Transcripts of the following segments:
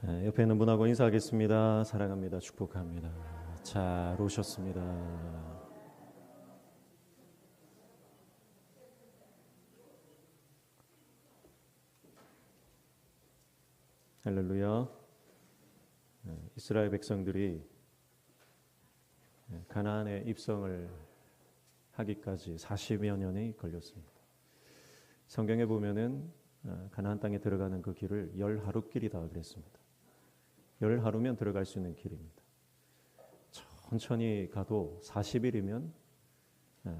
옆에 있는 분하고 인사하겠습니다. 사랑합니다. 축복합니다. 잘 오셨습니다. 할렐루야. 이스라엘 백성들이 가나안에 입성을 하기까지 40여 년이 걸렸습니다. 성경에 보면은 가나안 땅에 들어가는 그 길을 10하루길이다 그랬습니다. 10하루면 들어갈 수 있는 길입니다. 천천히 가도 40일이면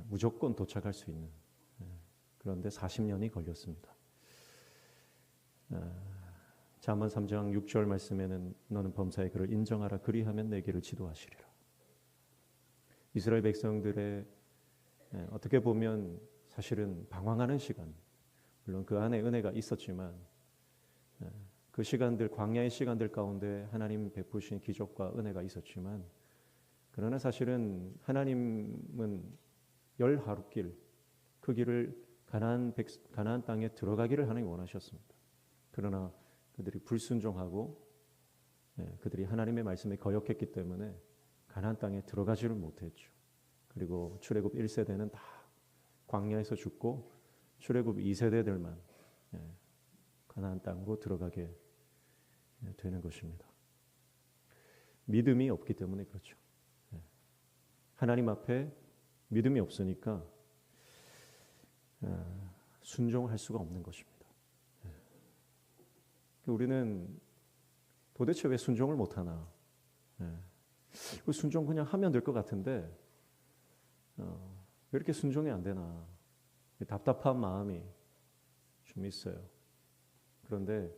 무조건 도착할 수 있는, 그런데 40년이 걸렸습니다. 잠언 3장 6절 말씀에는 너는 범사의 그를 인정하라 그리하면 내 길을 지도하시리라. 이스라엘 백성들의 어떻게 보면 사실은 방황하는 시간, 물론 그 안에 은혜가 있었지만 그 시간들, 광야의 시간들 가운데 하나님 베푸신 기적과 은혜가 있었지만, 그러나 사실은 하나님은 10하루길, 그 길을 가나안 땅에 들어가기를 하나님이 원하셨습니다. 그러나 그들이 불순종하고 그들이 하나님의 말씀에 거역했기 때문에 가나안 땅에 들어가지를 못했죠. 그리고 출애굽 1세대는 다 광야에서 죽고 출애굽 2세대들만 가나안 땅으로 들어가게 되는 것입니다. 믿음이 없기 때문에 그렇죠. 하나님 앞에 믿음이 없으니까 순종할 수가 없는 것입니다. 우리는 도대체 왜 순종을 못하나? 순종 그냥 하면 될 것 같은데 왜 이렇게 순종이 안 되나? 답답한 마음이 좀 있어요. 그런데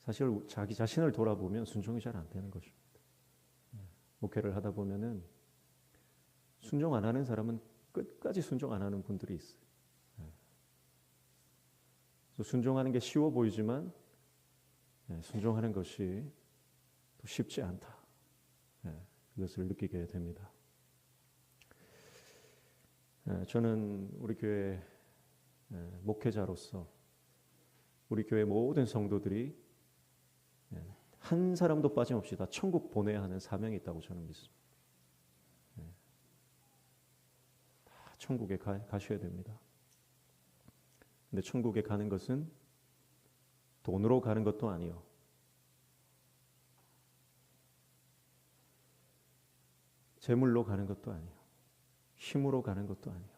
사실 자기 자신을 돌아보면 순종이 잘 안 되는 것입니다. 목회를 하다 보면은 순종 안 하는 사람은 끝까지 순종 안 하는 분들이 있어요. 순종하는 게 쉬워 보이지만 순종하는 것이 또 쉽지 않다. 그것을 느끼게 됩니다. 저는 우리 교회 목회자로서 우리 교회 모든 성도들이 한 사람도 빠짐없이 다 천국 보내야 하는 사명이 있다고 저는 믿습니다. 다 천국에 가셔야 됩니다. 근데 천국에 가는 것은 돈으로 가는 것도 아니요, 재물로 가는 것도 아니요, 힘으로 가는 것도 아니요,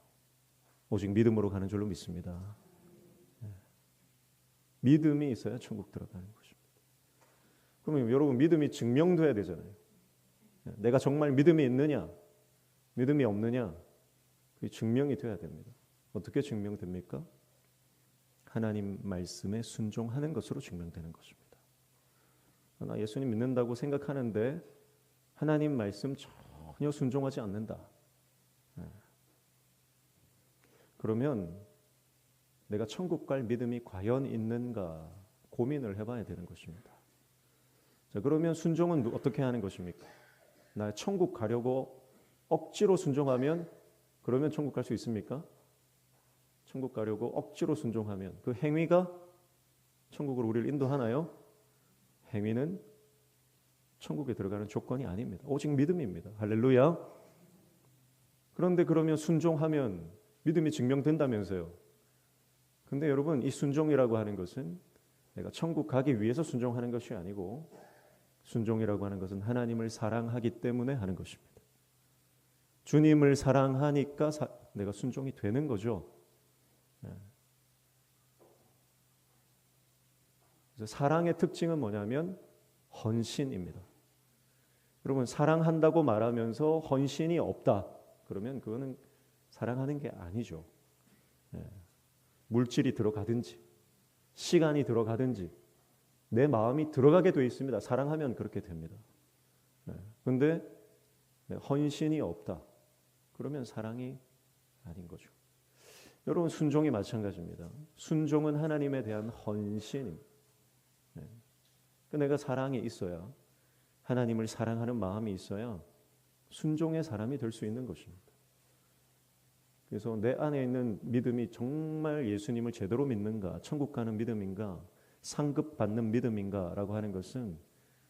오직 믿음으로 가는 줄로 믿습니다. 믿음이 있어야 천국 들어가는 것입니다. 그러면 여러분 믿음이 증명돼야 되잖아요. 내가 정말 믿음이 있느냐, 믿음이 없느냐, 그게 증명이 돼야 됩니다. 어떻게 증명됩니까? 하나님 말씀에 순종하는 것으로 증명되는 것입니다. 나 예수님 믿는다고 생각하는데 하나님 말씀 전혀 순종하지 않는다. 그러면 내가 천국 갈 믿음이 과연 있는가 고민을 해봐야 되는 것입니다. 자, 그러면 순종은 어떻게 하는 것입니까? 나 천국 가려고 억지로 순종하면 그러면 천국 갈 수 있습니까? 천국 가려고 억지로 순종하면 그 행위가 천국으로 우리를 인도하나요? 행위는 천국에 들어가는 조건이 아닙니다. 오직 믿음입니다. 할렐루야. 그런데 그러면 순종하면 믿음이 증명된다면서요. 근데 여러분, 이 순종이라고 하는 것은 내가 천국 가기 위해서 순종하는 것이 아니고, 순종이라고 하는 것은 하나님을 사랑하기 때문에 하는 것입니다. 주님을 사랑하니까 내가 순종이 되는 거죠. 그래서 사랑의 특징은 뭐냐면 헌신입니다. 여러분, 사랑한다고 말하면서 헌신이 없다, 그러면 그거는 사랑하는 게 아니죠. 물질이 들어가든지 시간이 들어가든지 내 마음이 들어가게 되어 있습니다. 사랑하면 그렇게 됩니다. 그런데 헌신이 없다, 그러면 사랑이 아닌 거죠. 여러분, 순종이 마찬가지입니다. 순종은 하나님에 대한 헌신입니다. 내가 사랑이 있어야, 하나님을 사랑하는 마음이 있어야 순종의 사람이 될 수 있는 것입니다. 그래서 내 안에 있는 믿음이 정말 예수님을 제대로 믿는가, 천국 가는 믿음인가, 상급받는 믿음인가라고 하는 것은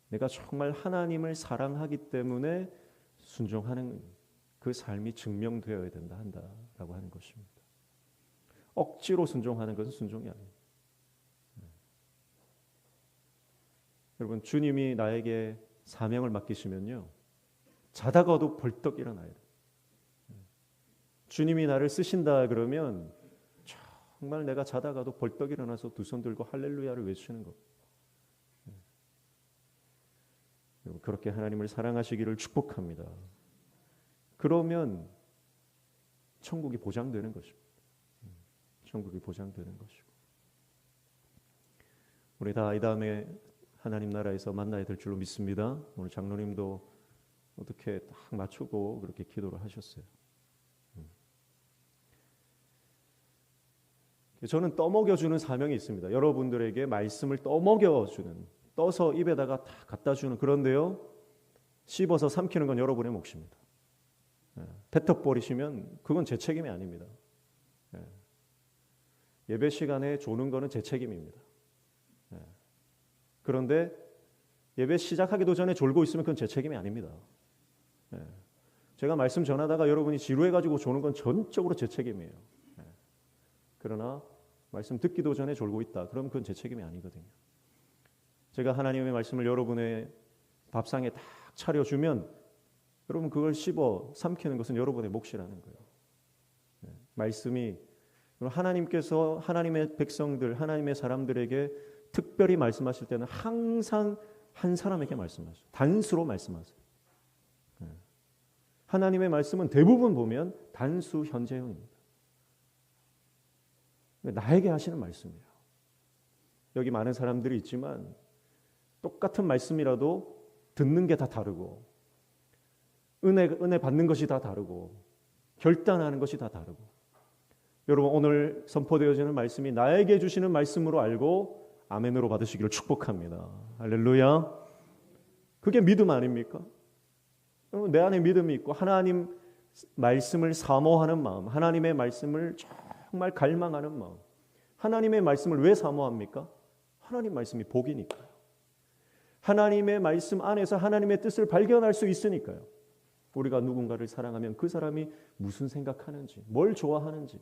내가 정말 하나님을 사랑하기 때문에 순종하는 그 삶이 증명되어야 한다라고 하는 것입니다. 억지로 순종하는 것은 순종이 아닙니다. 여러분, 주님이 나에게 사명을 맡기시면요, 자다가도 벌떡 일어나야 돼요. 주님이 나를 쓰신다 그러면 정말 내가 자다가도 벌떡 일어나서 두 손 들고 할렐루야를 외치는 것. 그렇게 하나님을 사랑하시기를 축복합니다. 그러면 천국이 보장되는 것입니다. 천국이 보장되는 것이고, 우리 다 이 다음에 하나님 나라에서 만나야 될 줄로 믿습니다. 오늘 장로님도 어떻게 딱 맞추고 그렇게 기도를 하셨어요. 저는 떠먹여주는 사명이 있습니다. 여러분들에게 말씀을 떠먹여주는, 떠서 입에다가 다 갖다 주는, 그런데요, 씹어서 삼키는 건 여러분의 몫입니다. 뱉어버리시면 그건 제 책임이 아닙니다. 예배 시간에 조는 거는 제 책임입니다. 그런데 예배 시작하기도 전에 졸고 있으면 그건 제 책임이 아닙니다. 제가 말씀 전하다가 여러분이 지루해가지고 조는 건 전적으로 제 책임이에요. 그러나 말씀 듣기도 전에 졸고 있다, 그럼 그건 제 책임이 아니거든요. 제가 하나님의 말씀을 여러분의 밥상에 딱 차려주면 여러분 그걸 씹어 삼키는 것은 여러분의 몫이라는 거예요. 말씀이 하나님께서 하나님의 백성들, 하나님의 사람들에게 특별히 말씀하실 때는 항상 한 사람에게 말씀하세요. 단수로 말씀하세요. 하나님의 말씀은 대부분 보면 단수 현재형입니다. 나에게 하시는 말씀이에요. 여기 많은 사람들이 있지만 똑같은 말씀이라도 듣는 게 다 다르고, 은혜 받는 것이 다 다르고, 결단하는 것이 다 다르고, 여러분 오늘 선포되어지는 말씀이 나에게 주시는 말씀으로 알고 아멘으로 받으시기를 축복합니다. 할렐루야. 그게 믿음 아닙니까? 여러분, 내 안에 믿음이 있고 하나님 말씀을 사모하는 마음, 하나님의 말씀을 정말 갈망하는 마음. 하나님의 말씀을 왜 사모합니까? 하나님 말씀이 복이니까요. 하나님의 말씀 안에서 하나님의 뜻을 발견할 수 있으니까요. 우리가 누군가를 사랑하면 그 사람이 무슨 생각하는지, 뭘 좋아하는지,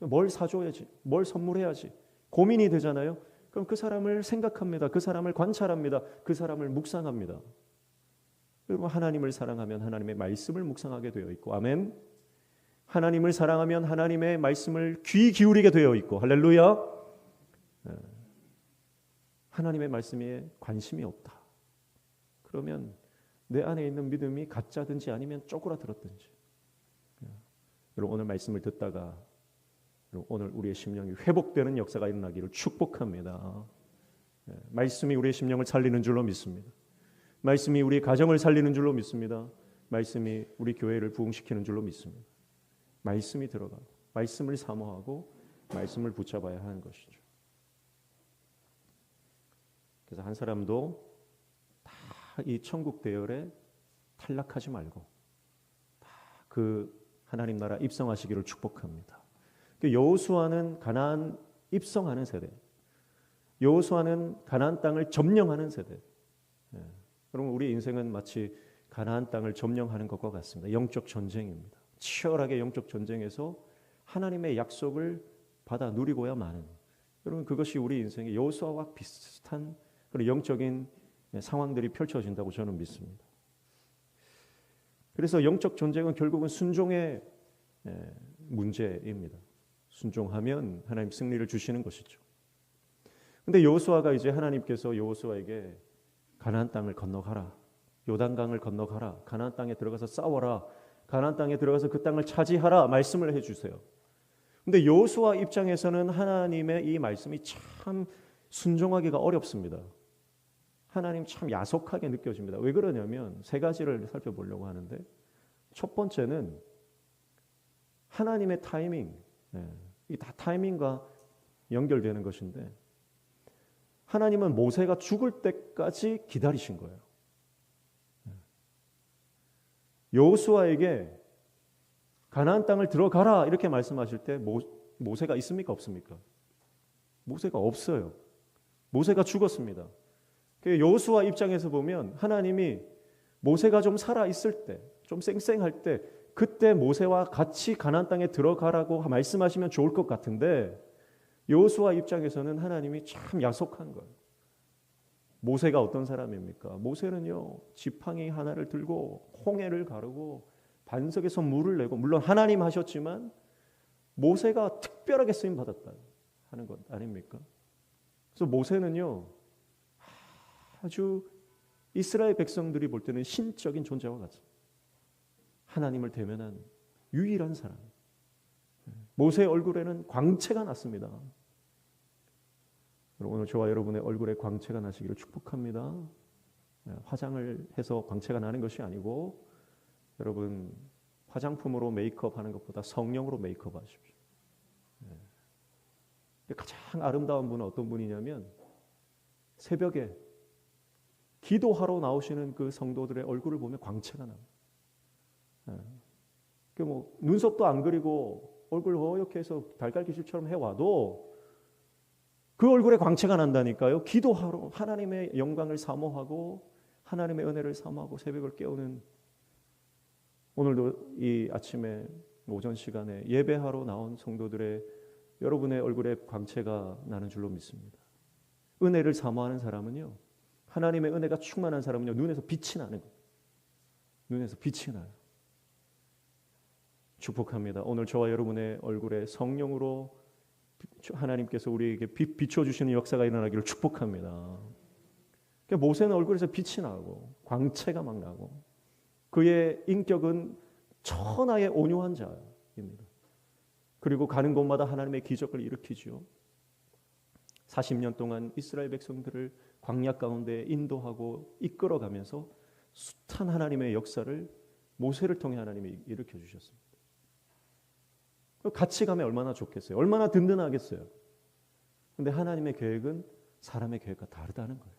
뭘 사줘야지, 뭘 선물해야지 고민이 되잖아요. 그럼 그 사람을 생각합니다. 그 사람을 관찰합니다. 그 사람을 묵상합니다. 그리고 하나님을 사랑하면 하나님의 말씀을 묵상하게 되어 있고, 아멘. 하나님을 사랑하면 하나님의 말씀을 귀 기울이게 되어 있고, 할렐루야. 하나님의 말씀에 관심이 없다, 그러면 내 안에 있는 믿음이 가짜든지 아니면 쪼그라들었든지. 여러분 오늘 말씀을 듣다가 오늘 우리의 심령이 회복되는 역사가 일어나기를 축복합니다. 말씀이 우리의 심령을 살리는 줄로 믿습니다. 말씀이 우리 가정을 살리는 줄로 믿습니다. 말씀이 우리 교회를 부흥시키는 줄로 믿습니다. 말씀이 들어가고 말씀을 사모하고 말씀을 붙잡아야 하는 것이죠. 그래서 한 사람도 다 이 천국 대열에 탈락하지 말고 다 그 하나님 나라 입성하시기를 축복합니다. 여호수아는 가나안 입성하는 세대, 여호수아는 가나안 땅을 점령하는 세대. 여러분 우리 인생은 마치 가나안 땅을 점령하는 것과 같습니다. 영적 전쟁입니다. 치열하게 영적 전쟁에서 하나님의 약속을 받아 누리고야 마는, 여러분 그것이 우리 인생의 여호수아와 비슷한 그런 영적인 상황들이 펼쳐진다고 저는 믿습니다. 그래서 영적 전쟁은 결국은 순종의 문제입니다. 순종하면 하나님 승리를 주시는 것이죠. 근데 여호수아가 이제 하나님께서 여호수아에게 가나안 땅을 건너가라, 요단강을 건너가라, 가나안 땅에 들어가서 싸워라, 가나안 땅에 들어가서 그 땅을 차지하라 말씀을 해주세요. 근데 여호수아 입장에서는 하나님의 이 말씀이 참 순종하기가 어렵습니다. 하나님 참 야속하게 느껴집니다. 왜 그러냐면 세 가지를 살펴보려고 하는데, 첫 번째는 하나님의 타이밍, 이 다 타이밍과 연결되는 것인데, 하나님은 모세가 죽을 때까지 기다리신 거예요. 여호수아에게 가나안 땅을 들어가라 이렇게 말씀하실 때 모세가 있습니까 없습니까? 모세가 없어요. 모세가 죽었습니다. 여호수아 입장에서 보면 하나님이 모세가 좀 살아 있을 때, 좀 쌩쌩할 때 그때 모세와 같이 가나안 땅에 들어가라고 말씀하시면 좋을 것 같은데 여호수아 입장에서는 하나님이 참 야속한 거예요. 모세가 어떤 사람입니까? 모세는요, 지팡이 하나를 들고 홍해를 가르고 반석에서 물을 내고, 물론 하나님 하셨지만 모세가 특별하게 쓰임 받았다 하는 것 아닙니까? 그래서 모세는요, 아주 이스라엘 백성들이 볼 때는 신적인 존재와 같습니다. 하나님을 대면한 유일한 사람. 모세의 얼굴에는 광채가 났습니다. 오늘 저와 여러분의 얼굴에 광채가 나시기를 축복합니다. 화장을 해서 광채가 나는 것이 아니고 여러분 화장품으로 메이크업 하는 것보다 성령으로 메이크업 하십시오. 가장 아름다운 분은 어떤 분이냐면 새벽에 기도하러 나오시는 그 성도들의 얼굴을 보면 광채가 납니다. 뭐 눈썹도 안 그리고 얼굴 허옇게 해서 달걀기질처럼 해와도 그 얼굴에 광채가 난다니까요. 기도하러 하나님의 영광을 사모하고 하나님의 은혜를 사모하고 새벽을 깨우는, 오늘도 이 아침에 오전 시간에 예배하러 나온 성도들의 여러분의 얼굴에 광채가 나는 줄로 믿습니다. 은혜를 사모하는 사람은요, 하나님의 은혜가 충만한 사람은요, 눈에서 빛이 나는 거예요. 눈에서 빛이 나요. 축복합니다. 오늘 저와 여러분의 얼굴에 성령으로 하나님께서 우리에게 비춰주시는 역사가 일어나기를 축복합니다. 모세는 얼굴에서 빛이 나고 광채가 막 나고 그의 인격은 천하의 온유한 자입니다. 그리고 가는 곳마다 하나님의 기적을 일으키죠. 40년 동안 이스라엘 백성들을 광야 가운데 인도하고 이끌어가면서 숱한 하나님의 역사를 모세를 통해 하나님이 일으켜 주셨습니다. 같이 가면 얼마나 좋겠어요. 얼마나 든든하겠어요. 그런데 하나님의 계획은 사람의 계획과 다르다는 거예요.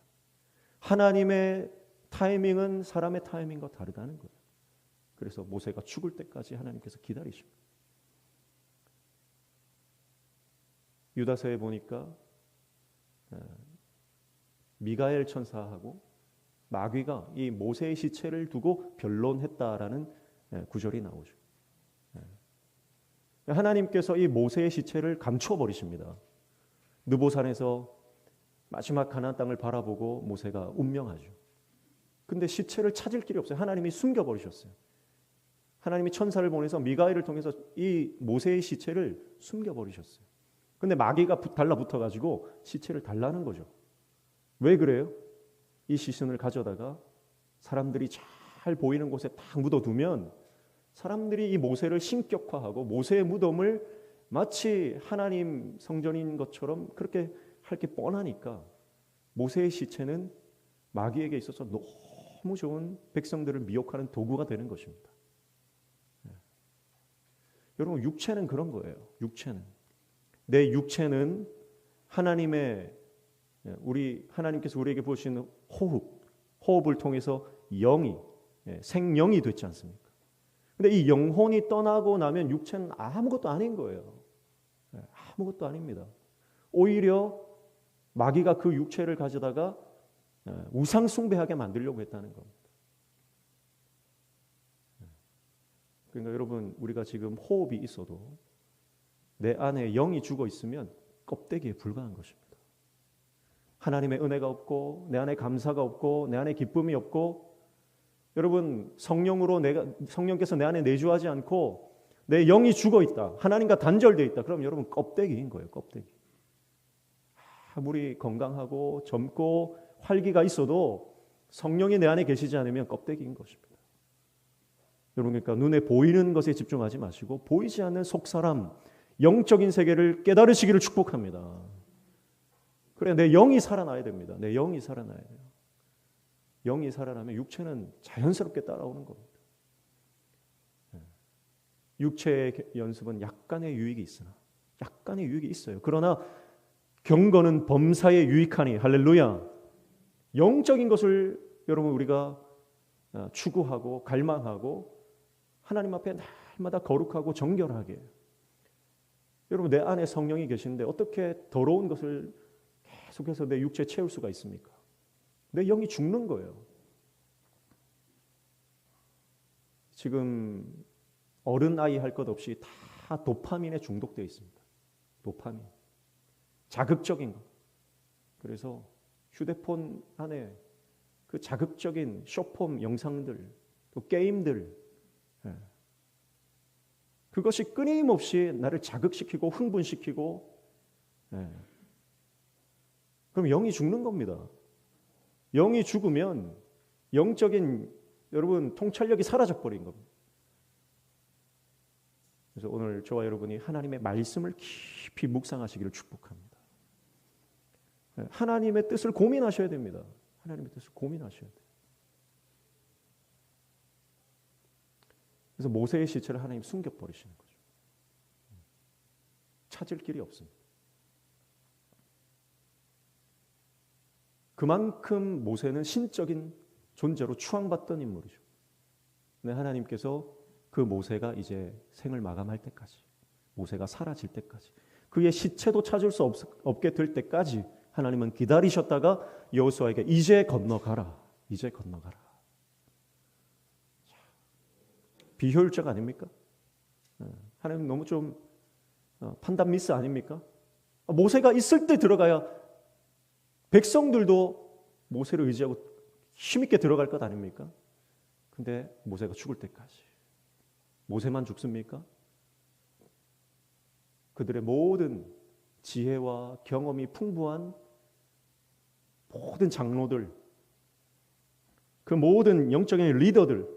하나님의 타이밍은 사람의 타이밍과 다르다는 거예요. 그래서 모세가 죽을 때까지 하나님께서 기다리십니다. 유다서에 보니까 미가엘 천사하고 마귀가 이 모세의 시체를 두고 변론했다라는 구절이 나오죠. 하나님께서 이 모세의 시체를 감춰버리십니다. 느보산에서 마지막 가나안 땅을 바라보고 모세가 운명하죠. 근데 시체를 찾을 길이 없어요. 하나님이 숨겨버리셨어요. 하나님이 천사를 보내서 미가엘을 통해서 이 모세의 시체를 숨겨버리셨어요. 근데 마귀가 달라붙어가지고 시체를 달라는 거죠. 왜 그래요? 이 시신을 가져다가 사람들이 잘 보이는 곳에 딱 묻어두면 사람들이 이 모세를 신격화하고 모세의 무덤을 마치 하나님 성전인 것처럼 그렇게 할 게 뻔하니까 모세의 시체는 마귀에게 있어서 너무 좋은 백성들을 미혹하는 도구가 되는 것입니다. 여러분, 육체는 그런 거예요. 육체는 내 육체는 하나님의 하나님께서 우리에게 부으신 호흡을 통해서 영이 생명이 됐지 않습니까? 근데 이 영혼이 떠나고 나면 육체는 아무것도 아닌 거예요. 아무것도 아닙니다. 오히려 마귀가 그 육체를 가져다가 우상 숭배하게 만들려고 했다는 겁니다. 그러니까 여러분, 우리가 지금 호흡이 있어도 내 안에 영이 죽어 있으면 껍데기에 불과한 것입니다. 하나님의 은혜가 없고 내 안에 감사가 없고 내 안에 기쁨이 없고, 여러분, 성령께서 내 안에 내주하지 않고 내 영이 죽어 있다, 하나님과 단절되어 있다, 그럼 여러분 껍데기인 거예요. 껍데기. 아무리 건강하고 젊고 활기가 있어도 성령이 내 안에 계시지 않으면 껍데기인 것입니다. 여러분, 그러니까 눈에 보이는 것에 집중하지 마시고 보이지 않는 속사람, 영적인 세계를 깨달으시기를 축복합니다. 그래, 내 영이 살아나야 됩니다. 내 영이 살아나야 돼요. 영이 살아나면 육체는 자연스럽게 따라오는 겁니다. 육체의 연습은 약간의 유익이 있으나, 약간의 유익이 있어요. 그러나 경건은 범사에 유익하니, 할렐루야. 영적인 것을 여러분 우리가 추구하고 갈망하고 하나님 앞에 날마다 거룩하고 정결하게, 여러분 내 안에 성령이 계신데 어떻게 더러운 것을 계속해서 내 육체 채울 수가 있습니까? 내 영이 죽는 거예요. 지금 어른아이 할 것 없이 다 도파민에 중독되어 있습니다. 도파민. 자극적인 거. 그래서 휴대폰 안에 그 자극적인 숏폼 영상들, 또 게임들, 그것이 끊임없이 나를 자극시키고 흥분시키고, 그럼 영이 죽는 겁니다. 영이 죽으면 영적인 여러분 통찰력이 사라져 버린 겁니다. 그래서 오늘 저와 여러분이 하나님의 말씀을 깊이 묵상하시기를 축복합니다. 하나님의 뜻을 고민하셔야 됩니다. 하나님의 뜻을 고민하셔야 돼요. 그래서 모세의 시체를 하나님 숨겨버리시는 거죠. 찾을 길이 없습니다. 그만큼 모세는 신적인 존재로 추앙받던 인물이죠. 근데 하나님께서 그 모세가 이제 생을 마감할 때까지, 모세가 사라질 때까지, 그의 시체도 찾을 수 없게 될 때까지 하나님은 기다리셨다가 여호수아에게 이제 건너가라, 이제 건너가라. 비효율적 아닙니까? 하나님 너무 좀 판단 미스 아닙니까? 모세가 있을 때 들어가야 백성들도 모세를 의지하고 힘있게 들어갈 것 아닙니까? 근데 모세가 죽을 때까지. 모세만 죽습니까? 그들의 모든 지혜와 경험이 풍부한 모든 장로들, 그 모든 영적인 리더들,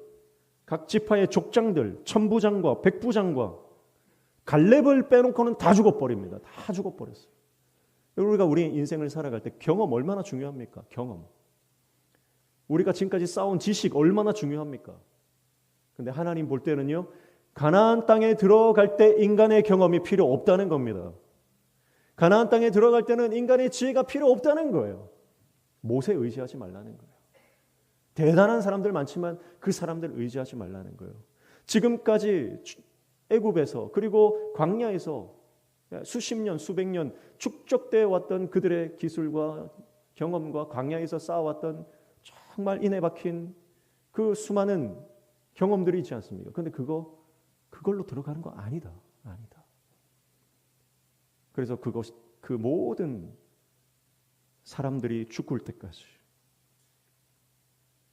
각 지파의 족장들, 천부장과 백부장과 갈렙을 빼놓고는 다 죽어버립니다. 다 죽어버렸어요. 우리가 우리 인생을 살아갈 때 경험 얼마나 중요합니까? 경험. 우리가 지금까지 쌓아온 지식 얼마나 중요합니까? 근데 하나님 볼 때는요, 가나안 땅에 들어갈 때 인간의 경험이 필요 없다는 겁니다. 가나안 땅에 들어갈 때는 인간의 지혜가 필요 없다는 거예요. 모세 의지하지 말라는 거예요. 대단한 사람들 많지만 그 사람들 의지하지 말라는 거예요. 지금까지 애굽에서 그리고 광야에서 수십 년, 수백 년 축적되어 왔던 그들의 기술과 경험과 광야에서 쌓아왔던 정말 인에 박힌 그 수많은 경험들이 있지 않습니까? 그런데 그걸로 들어가는 거 아니다. 아니다. 그래서 그 모든 사람들이 죽을 때까지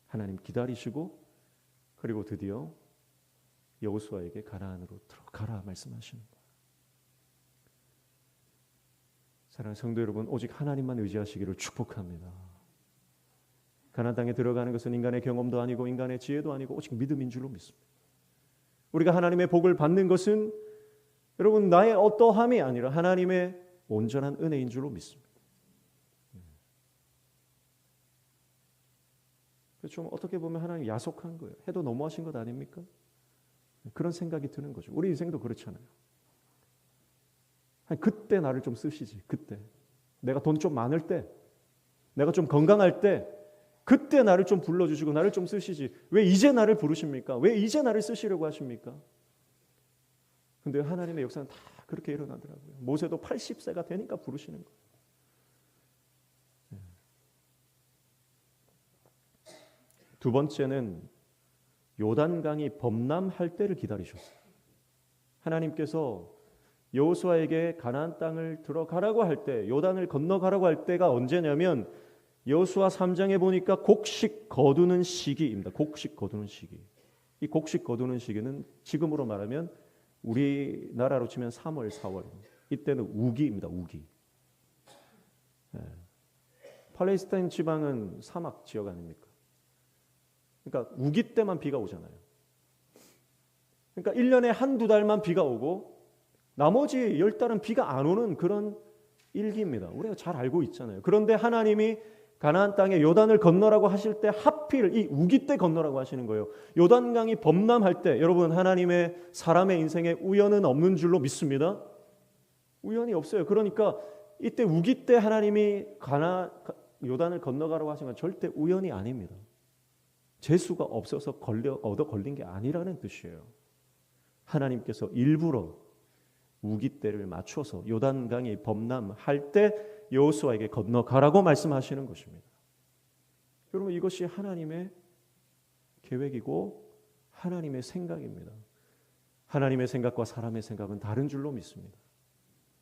하나님 기다리시고, 그리고 드디어 여호수아에게 가나안으로 들어가라 말씀하십니다. 사랑하는 성도 여러분, 오직 하나님만 의지하시기를 축복합니다. 가나안 땅에 들어가는 것은 인간의 경험도 아니고 인간의 지혜도 아니고 오직 믿음인 줄로 믿습니다. 우리가 하나님의 복을 받는 것은 여러분 나의 어떠함이 아니라 하나님의 온전한 은혜인 줄로 믿습니다. 좀 어떻게 보면 하나님 야속한 거예요. 해도 너무하신 것 아닙니까? 그런 생각이 드는 거죠. 우리 인생도 그렇잖아요. 그때 나를 좀 쓰시지. 그때 내가 돈 좀 많을 때, 내가 좀 건강할 때, 그때 나를 좀 불러주시고 나를 좀 쓰시지. 왜 이제 나를 부르십니까? 왜 이제 나를 쓰시려고 하십니까? 근데 하나님의 역사는 다 그렇게 일어나더라고요. 모세도 80세가 되니까 부르시는 거예요. 두 번째는 요단강이 범람할 때를 기다리셨어요. 하나님께서 여호수아에게 가나안 땅을 들어가라고 할 때, 요단을 건너가라고 할 때가 언제냐면 여호수아 3장에 보니까 곡식 거두는 시기입니다. 곡식 거두는 시기. 이 곡식 거두는 시기는 지금으로 말하면 우리나라로 치면 3월, 4월. 이때는 우기입니다. 우기. 팔레스타인 지방은 사막 지역 아닙니까? 그러니까 우기 때만 비가 오잖아요. 그러니까 1년에 한두 달만 비가 오고 나머지 10달은 비가 안 오는 그런 일기입니다. 우리가 잘 알고 있잖아요. 그런데 하나님이 가나안 땅에 요단을 건너라고 하실 때 하필 이 우기 때 건너라고 하시는 거예요. 요단강이 범람할 때, 여러분 하나님의 사람의 인생에 우연은 없는 줄로 믿습니다. 우연이 없어요. 그러니까 이때 우기 때 하나님이 요단을 건너가라고 하신 건 절대 우연이 아닙니다. 재수가 없어서 얻어 걸린 게 아니라는 뜻이에요. 하나님께서 일부러 우기 때를 맞춰서 요단강이 범람할 때 여호수아에게 건너가라고 말씀하시는 것입니다. 여러분, 이것이 하나님의 계획이고 하나님의 생각입니다. 하나님의 생각과 사람의 생각은 다른 줄로 믿습니다.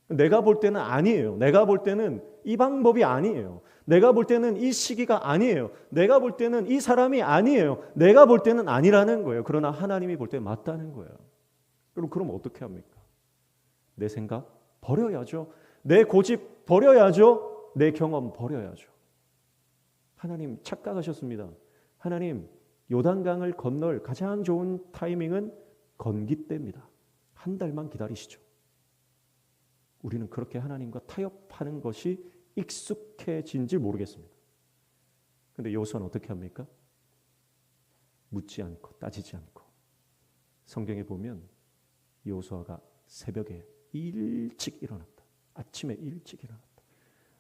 내가 볼 때는 아니에요. 내가 볼 때는 이 방법이 아니에요. 내가 볼 때는 이 시기가 아니에요. 내가 볼 때는 이 사람이 아니에요. 내가 볼 때는 아니라는 거예요. 그러나 하나님이 볼 때 맞다는 거예요. 그럼 어떻게 합니까? 내 생각 버려야죠. 내 고집 버려야죠. 내 경험 버려야죠. 하나님 착각하셨습니다. 하나님 요단강을 건널 가장 좋은 타이밍은 건기 때입니다. 한 달만 기다리시죠. 우리는 그렇게 하나님과 타협하는 것이 익숙해진지 모르겠습니다. 그런데 여호수아는 어떻게 합니까? 묻지 않고 따지지 않고. 성경에 보면 여호수아가 새벽에 일찍 일어났다. 아침에 일찍 일어났다.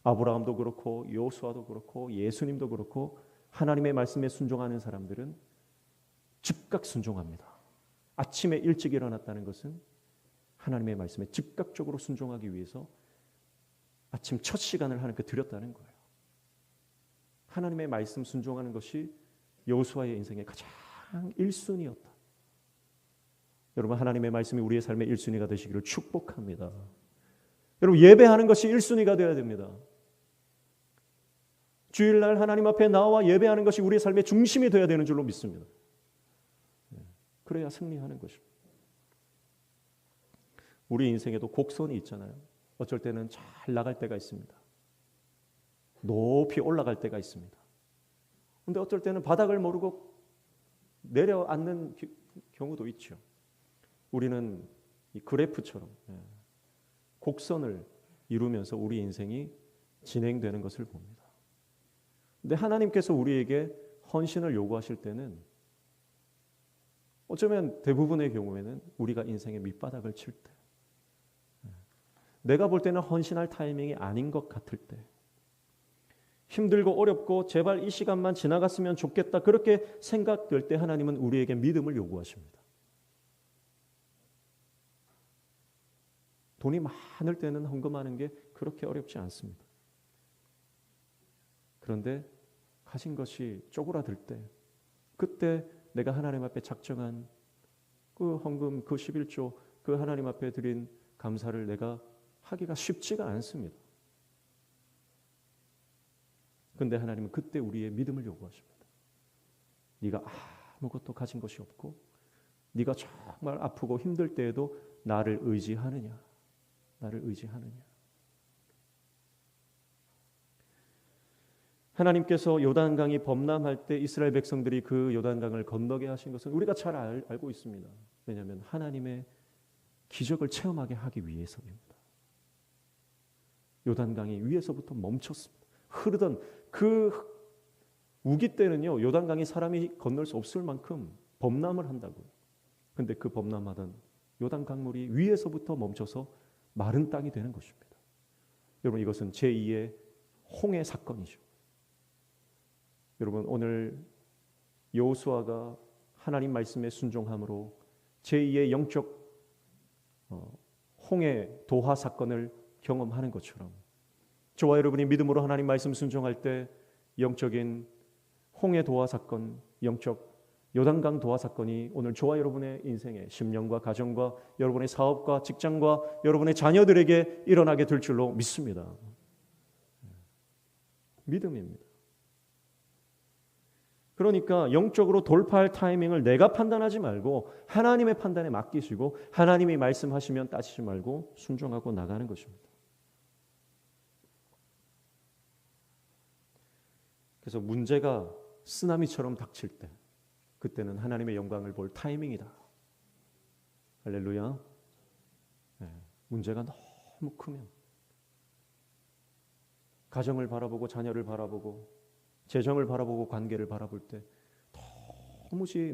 아브라함도 그렇고 여호수아도 그렇고 예수님도 그렇고 하나님의 말씀에 순종하는 사람들은 즉각 순종합니다. 아침에 일찍 일어났다는 것은 하나님의 말씀에 즉각적으로 순종하기 위해서 아침 첫 시간을 하나님께 드렸다는 거예요. 하나님의 말씀 순종하는 것이 여호수아의 인생의 가장 1순위였다. 여러분, 하나님의 말씀이 우리의 삶의 1순위가 되시기를 축복합니다. 여러분, 예배하는 것이 1순위가 되어야 됩니다. 주일날 하나님 앞에 나와 예배하는 것이 우리의 삶의 중심이 되어야 되는 줄로 믿습니다. 그래야 승리하는 것입니다. 우리 인생에도 곡선이 있잖아요. 어쩔 때는 잘 나갈 때가 있습니다. 높이 올라갈 때가 있습니다. 그런데 어쩔 때는 바닥을 모르고 내려앉는 경우도 있죠. 우리는 이 그래프처럼 곡선을 이루면서 우리 인생이 진행되는 것을 봅니다. 근데 하나님께서 우리에게 헌신을 요구하실 때는 어쩌면 대부분의 경우에는 우리가 인생의 밑바닥을 칠 때, 내가 볼 때는 헌신할 타이밍이 아닌 것 같을 때, 힘들고 어렵고 제발 이 시간만 지나갔으면 좋겠다 그렇게 생각될 때 하나님은 우리에게 믿음을 요구하십니다. 돈이 많을 때는 헌금하는 게 그렇게 어렵지 않습니다. 그런데 가진 것이 쪼그라들 때, 그때 내가 하나님 앞에 작정한 그 헌금, 그 11조, 그 하나님 앞에 드린 감사를 내가 하기가 쉽지가 않습니다. 그런데 하나님은 그때 우리의 믿음을 요구하십니다. 네가 아무것도 가진 것이 없고 네가 정말 아프고 힘들 때에도 나를 의지하느냐? 나를 의지하느냐? 하나님께서 요단강이 범람할 때 이스라엘 백성들이 그 요단강을 건너게 하신 것은 우리가 잘 알고 있습니다. 왜냐하면 하나님의 기적을 체험하게 하기 위해서입니다. 요단강이 위에서부터 멈췄습니다. 흐르던 그 우기 때는요, 요단강이 사람이 건널 수 없을 만큼 범람을 한다고요. 그런데 그 범람하던 요단 강물이 위에서부터 멈춰서 마른 땅이 되는 것입니다. 여러분, 이것은 제2의 홍해 사건이죠. 여러분, 오늘 여호수아가 하나님 말씀에 순종함으로 제2의 영적 홍해 도하 사건을 경험하는 것처럼 저와 여러분이 믿음으로 하나님 말씀 순종할 때 영적인 홍해 도하 사건, 영적 요단강 도하 사건이 오늘 저와 여러분의 인생에 심령과 가정과 여러분의 사업과 직장과 여러분의 자녀들에게 일어나게 될 줄로 믿습니다. 믿음입니다. 그러니까 영적으로 돌파할 타이밍을 내가 판단하지 말고 하나님의 판단에 맡기시고 하나님이 말씀하시면 따지지 말고 순종하고 나가는 것입니다. 그래서 문제가 쓰나미처럼 닥칠 때 그때는 하나님의 영광을 볼 타이밍이다. 할렐루야. 네, 문제가 너무 크면 가정을 바라보고 자녀를 바라보고 재정을 바라보고 관계를 바라볼 때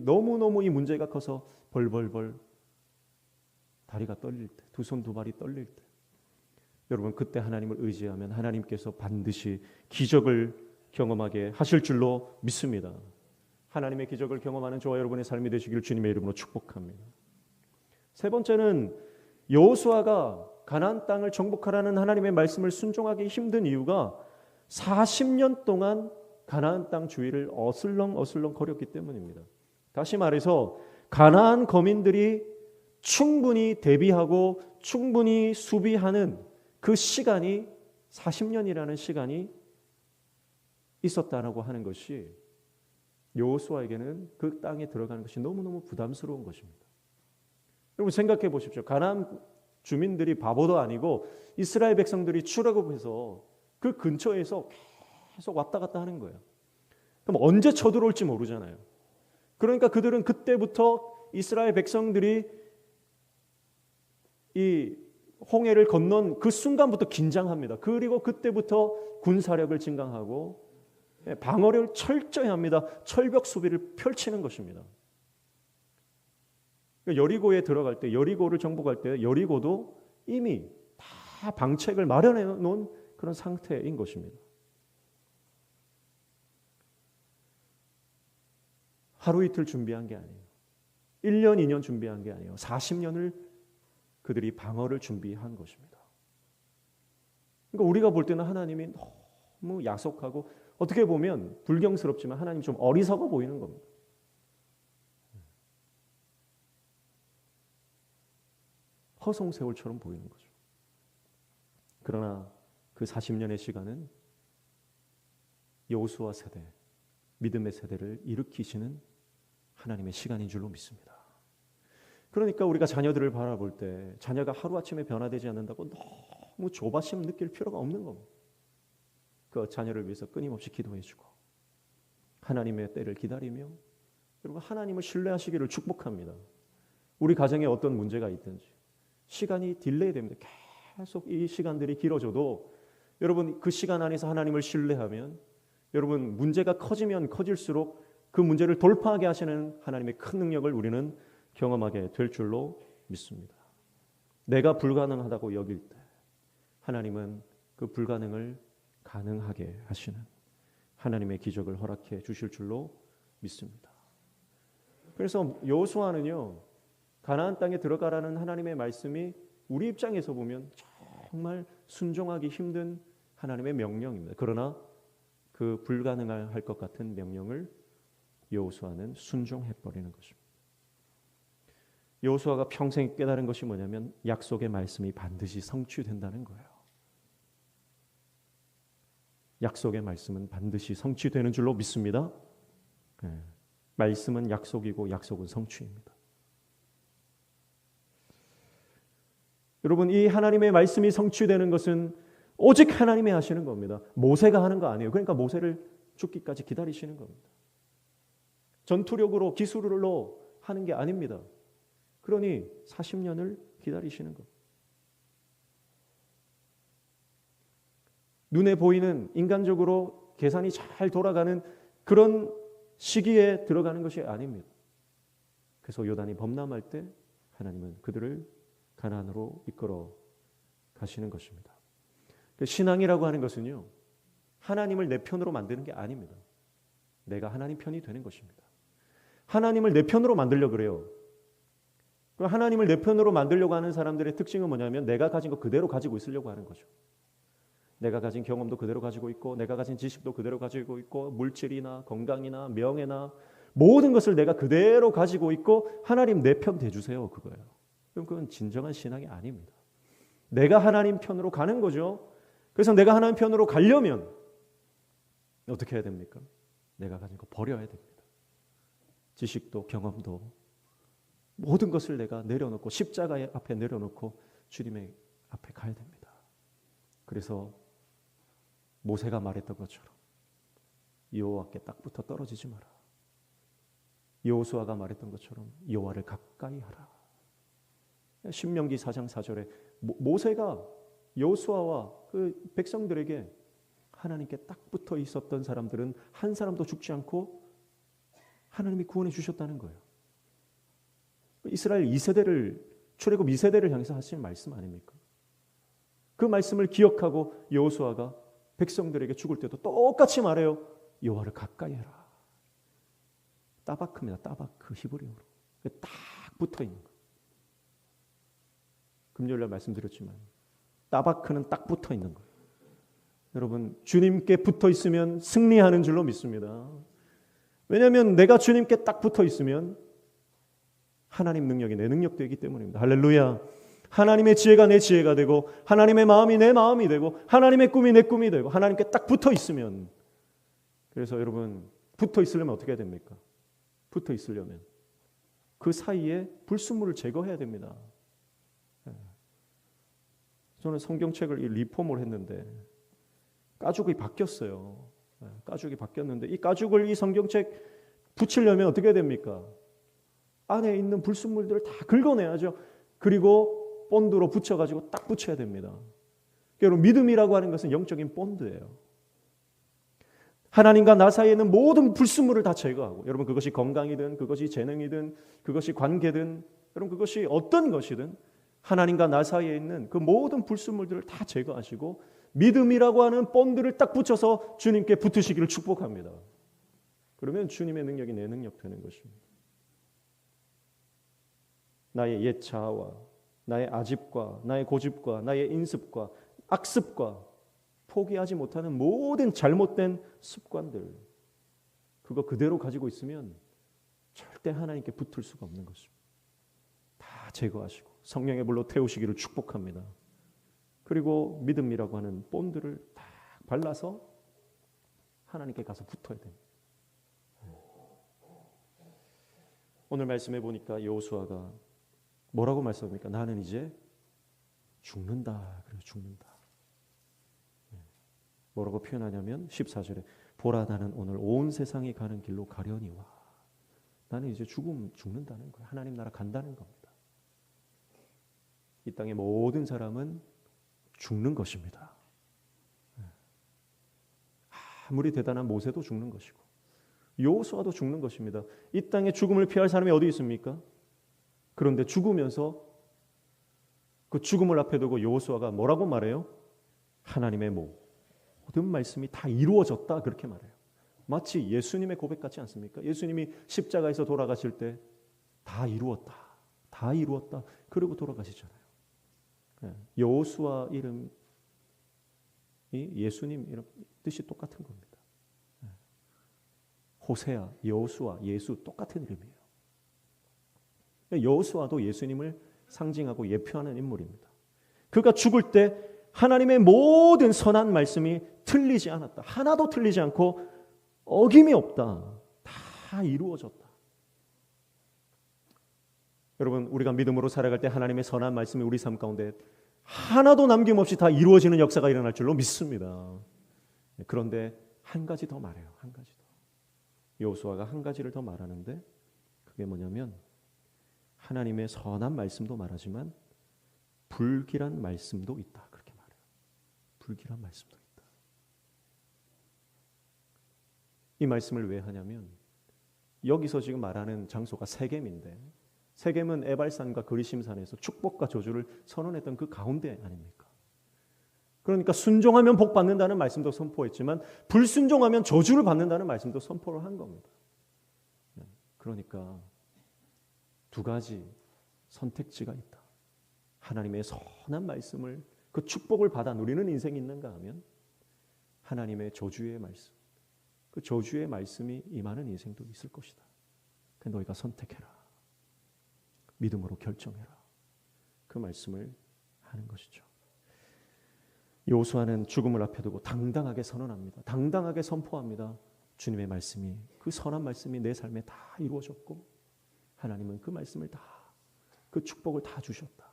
너무너무 이 문제가 커서 벌벌벌 다리가 떨릴 때, 두 손 두 발이 떨릴 때 여러분 그때 하나님을 의지하면 하나님께서 반드시 기적을 경험하게 하실 줄로 믿습니다. 하나님의 기적을 경험하는 저와 여러분의 삶이 되시기를 주님의 이름으로 축복합니다. 세 번째는 여호수아가 가나안 땅을 정복하라는 하나님의 말씀을 순종하기 힘든 이유가 40년 동안 가나안 땅 주위를 어슬렁 거렸기 때문입니다. 다시 말해서 가나안 거민들이 충분히 대비하고 충분히 수비하는 그 시간이 40년이라는 시간이 있었다라고 하는 것이 여호수아에게는 그 땅에 들어가는 것이 너무너무 부담스러운 것입니다. 여러분 생각해 보십시오. 가나안 주민들이 바보도 아니고 이스라엘 백성들이 출애굽해서 그 근처에서 계속 왔다 갔다 하는 거예요. 그럼 언제 쳐들어올지 모르잖아요. 그러니까 그들은 그때부터 이스라엘 백성들이 이 홍해를 건넌 그 순간부터 긴장합니다. 그리고 그때부터 군사력을 증강하고 방어를 철저히 합니다. 철벽 수비를 펼치는 것입니다. 여리고에 들어갈 때, 여리고를 정복할 때 여리고도 이미 다 방책을 마련해 놓은 그런 상태인 것입니다. 하루 이틀 준비한 게 아니에요. 1년, 2년 준비한 게 아니에요. 40년을 그들이 방어를 준비한 것입니다. 그러니까 우리가 볼 때는 하나님이 너무 야속하고 어떻게 보면 불경스럽지만 하나님 좀 어리석어 보이는 겁니다. 허송세월처럼 보이는 거죠. 그러나 그 40년의 시간은 여호수아 세대, 믿음의 세대를 일으키시는 하나님의 시간인 줄로 믿습니다. 그러니까 우리가 자녀들을 바라볼 때 자녀가 하루아침에 변화되지 않는다고 너무 조바심 느낄 필요가 없는 겁니다. 그 자녀를 위해서 끊임없이 기도해주고 하나님의 때를 기다리며 여러분 하나님을 신뢰하시기를 축복합니다. 우리 가정에 어떤 문제가 있든지 시간이 딜레이 됩니다. 계속 이 시간들이 길어져도 여러분 그 시간 안에서 하나님을 신뢰하면 여러분 문제가 커지면 커질수록 그 문제를 돌파하게 하시는 하나님의 큰 능력을 우리는 경험하게 될 줄로 믿습니다. 내가 불가능하다고 여길 때 하나님은 그 불가능을 가능하게 하시는 하나님의 기적을 허락해 주실 줄로 믿습니다. 그래서 여호수아는요 가나안 땅에 들어가라는 하나님의 말씀이 우리 입장에서 보면 정말 순종하기 힘든 하나님의 명령입니다. 그러나 그 불가능할 것 같은 명령을 여호수아는 순종해버리는 것입니다. 여호수아가 평생 깨달은 것이 뭐냐면 약속의 말씀이 반드시 성취된다는 거예요. 약속의 말씀은 반드시 성취되는 줄로 믿습니다. 네. 말씀은 약속이고 약속은 성취입니다. 여러분 이 하나님의 말씀이 성취되는 것은 오직 하나님이 하시는 겁니다. 모세가 하는 거 아니에요. 그러니까 모세를 죽기까지 기다리시는 겁니다. 전투력으로 기술로 하는 게 아닙니다. 그러니 40년을 기다리시는 겁니다. 눈에 보이는 인간적으로 계산이 잘 돌아가는 그런 시기에 들어가는 것이 아닙니다. 그래서 요단이 범람할 때 하나님은 그들을 가나안으로 이끌어 가시는 것입니다. 신앙이라고 하는 것은요. 하나님을 내 편으로 만드는 게 아닙니다. 내가 하나님 편이 되는 것입니다. 하나님을 내 편으로 만들려고 그래요. 하나님을 내 편으로 만들려고 하는 사람들의 특징은 뭐냐면 내가 가진 거 그대로 가지고 있으려고 하는 거죠. 내가 가진 경험도 그대로 가지고 있고 내가 가진 지식도 그대로 가지고 있고 물질이나 건강이나 명예나 모든 것을 내가 그대로 가지고 있고 하나님 내 편 대주세요 그거예요. 그럼 그건 진정한 신앙이 아닙니다. 내가 하나님 편으로 가는 거죠. 그래서 내가 하나님 편으로 가려면 어떻게 해야 됩니까? 내가 가진 거 버려야 됩니다. 지식도 경험도 모든 것을 내가 내려놓고 십자가 앞에 내려놓고 주님의 앞에 가야 됩니다. 그래서 모세가 말했던 것처럼 여호와께 딱 붙어 떨어지지 마라. 여호수아가 말했던 것처럼 여호와를 가까이 하라. 신명기 4장 4절에 모세가 여호수아와 그 백성들에게 하나님께 딱 붙어 있었던 사람들은 한 사람도 죽지 않고 하나님이 구원해 주셨다는 거예요. 이스라엘 2세대를 출애굽 2세대를 향해서 하시는 말씀 아닙니까? 그 말씀을 기억하고 여호수아가 백성들에게 죽을 때도 똑같이 말해요. 여호와를 가까이 해라. 따바크입니다. 따바크 히브리어로. 딱 붙어 있는 거예요. 금요일날 말씀드렸지만 따바크는 딱 붙어 있는 거예요. 여러분, 주님께 붙어 있으면 승리하는 줄로 믿습니다. 왜냐하면 내가 주님께 딱 붙어 있으면 하나님 능력이 내 능력 되기 때문입니다. 할렐루야. 하나님의 지혜가 내 지혜가 되고 하나님의 마음이 내 마음이 되고 하나님의 꿈이 내 꿈이 되고 하나님께 딱 붙어 있으면, 그래서 여러분 붙어 있으려면 어떻게 해야 됩니까? 붙어 있으려면 그 사이에 불순물을 제거해야 됩니다. 저는 성경책을 리폼을 했는데 가죽이 바뀌었어요. 가죽이 바뀌었는데 이 가죽을 이 성경책 붙이려면 어떻게 해야 됩니까? 안에 있는 불순물들을 다 긁어내야죠. 그리고 본드로 붙여가지고 딱 붙여야 됩니다. 여러분, 믿음이라고 하는 것은 영적인 본드예요. 하나님과 나 사이에 있는 모든 불순물을 다 제거하고, 여러분 그것이 건강이든 그것이 재능이든 그것이 관계든 여러분 그것이 어떤 것이든 하나님과 나 사이에 있는 그 모든 불순물들을 다 제거하시고 믿음이라고 하는 본드를 딱 붙여서 주님께 붙으시기를 축복합니다. 그러면 주님의 능력이 내 능력 되는 것입니다. 나의 옛 자아와 나의 아집과 나의 고집과 나의 인습과 악습과 포기하지 못하는 모든 잘못된 습관들, 그거 그대로 가지고 있으면 절대 하나님께 붙을 수가 없는 것입니다. 다 제거하시고 성령의 불로 태우시기를 축복합니다. 그리고 믿음이라고 하는 본드를 딱 발라서 하나님께 가서 붙어야 됩니다. 오늘 말씀해 보니까 여호수아가 뭐라고 말씀합니까? 나는 이제 죽는다. 그래요. 죽는다. 뭐라고 표현하냐면 14절에 보라 나는 오늘 온 세상이 가는 길로 가려니와, 나는 이제 죽는다는 거예요. 하나님 나라 간다는 겁니다. 이 땅의 모든 사람은 죽는 것입니다. 아무리 대단한 모세도 죽는 것이고 여호수아도 죽는 것입니다. 이 땅에 죽음을 피할 사람이 어디 있습니까? 그런데 죽으면서 그 죽음을 앞에 두고 여호수아가 뭐라고 말해요? 하나님의 모든 말씀이 다 이루어졌다, 그렇게 말해요. 마치 예수님의 고백 같지 않습니까? 예수님이 십자가에서 돌아가실 때 다 이루었다, 다 이루었다, 그러고 돌아가시잖아요. 여호수아 이름이 예수님 이름 뜻이 똑같은 겁니다. 호세아, 여호수아, 예수 똑같은 이름이에요. 여호수아도 예수님을 상징하고 예표하는 인물입니다. 그가 죽을 때 하나님의 모든 선한 말씀이 틀리지 않았다. 하나도 틀리지 않고 어김이 없다. 다 이루어졌다. 여러분, 우리가 믿음으로 살아갈 때 하나님의 선한 말씀이 우리 삶 가운데 하나도 남김없이 다 이루어지는 역사가 일어날 줄로 믿습니다. 그런데 한 가지 더 말해요. 한 가지 더. 여호수아가 한 가지를 더 말하는데 그게 뭐냐면 하나님의 선한 말씀도 말하지만 불길한 말씀도 있다. 그렇게 말해요. 불길한 말씀도 있다. 이 말씀을 왜 하냐면 여기서 지금 말하는 장소가 세겜인데, 세겜은 에발산과 그리심산에서 축복과 저주를 선언했던 그 가운데 아닙니까? 그러니까 순종하면 복 받는다는 말씀도 선포했지만 불순종하면 저주를 받는다는 말씀도 선포를 한 겁니다. 그러니까 두 가지 선택지가 있다. 하나님의 선한 말씀을, 그 축복을 받아 누리는 인생이 있는가 하면 하나님의 저주의 말씀, 그 저주의 말씀이 임하는 인생도 있을 것이다. 그래서 너희가 선택해라. 믿음으로 결정해라. 그 말씀을 하는 것이죠. 여호수아는 죽음을 앞에 두고 당당하게 선언합니다. 당당하게 선포합니다. 주님의 말씀이, 그 선한 말씀이 내 삶에 다 이루어졌고 하나님은 그 말씀을 다, 그 축복을 다 주셨다.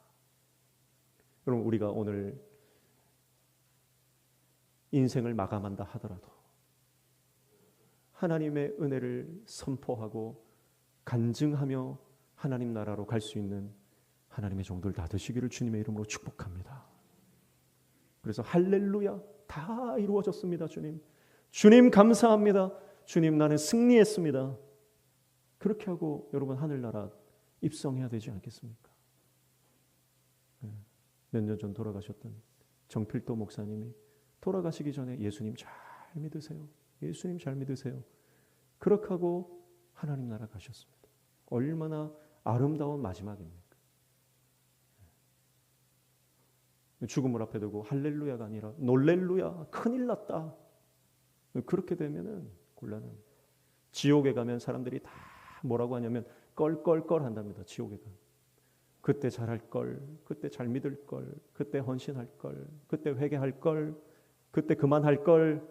여러분, 우리가 오늘 인생을 마감한다 하더라도 하나님의 은혜를 선포하고 간증하며 하나님 나라로 갈 수 있는 하나님의 종들 다 되시기를 주님의 이름으로 축복합니다. 그래서 할렐루야, 다 이루어졌습니다. 주님, 주님 감사합니다. 주님, 나는 승리했습니다. 그렇게 하고 여러분 하늘나라 입성해야 되지 않겠습니까? 몇 년 전 돌아가셨던 정필도 목사님이 돌아가시기 전에 예수님 잘 믿으세요. 예수님 잘 믿으세요. 그렇게 하고 하나님 나라 가셨습니다. 얼마나 아름다운 마지막입니까? 죽음을 앞에 두고 할렐루야가 아니라 놀렐루야, 큰일 났다. 그렇게 되면은 곤란은, 지옥에 가면 사람들이 다 뭐라고 하냐면 껄껄껄 한답니다. 지옥에 가면. 그때 잘할 걸, 그때 잘 믿을 걸, 그때 헌신할 걸, 그때 회개할 걸, 그때 그만할 걸.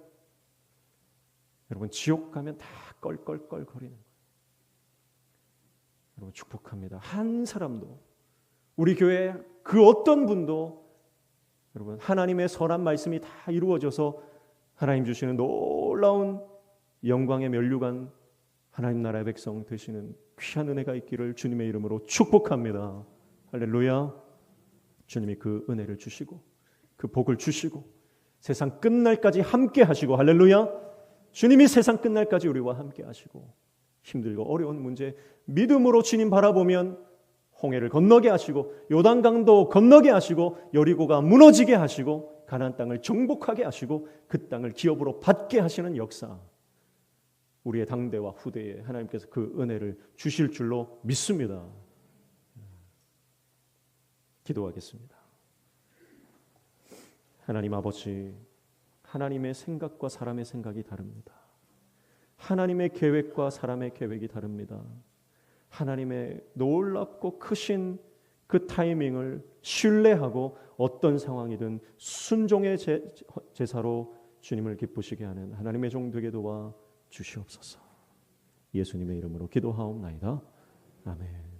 여러분, 지옥 가면 다 껄껄껄 거리는 거예요. 여러분, 축복합니다. 한 사람도, 우리 교회 그 어떤 분도 여러분, 하나님의 선한 말씀이 다 이루어져서 하나님 주시는 놀라운 영광의 면류관, 하나님 나라의 백성 되시는 귀한 은혜가 있기를 주님의 이름으로 축복합니다. 할렐루야. 주님이 그 은혜를 주시고 그 복을 주시고 세상 끝날까지 함께 하시고, 할렐루야. 주님이 세상 끝날까지 우리와 함께 하시고, 힘들고 어려운 문제 믿음으로 주님 바라보면 홍해를 건너게 하시고, 요단강도 건너게 하시고, 여리고가 무너지게 하시고, 가나안 땅을 정복하게 하시고, 그 땅을 기업으로 받게 하시는 역사, 우리의 당대와 후대에 하나님께서 그 은혜를 주실 줄로 믿습니다. 기도하겠습니다. 하나님 아버지, 하나님의 생각과 사람의 생각이 다릅니다. 하나님의 계획과 사람의 계획이 다릅니다. 하나님의 놀랍고 크신 그 타이밍을 신뢰하고 어떤 상황이든 순종의 제사로 주님을 기쁘시게 하는 하나님의 종 되게 도와 주시옵소서. 예수님의 이름으로 기도하옵나이다. 아멘.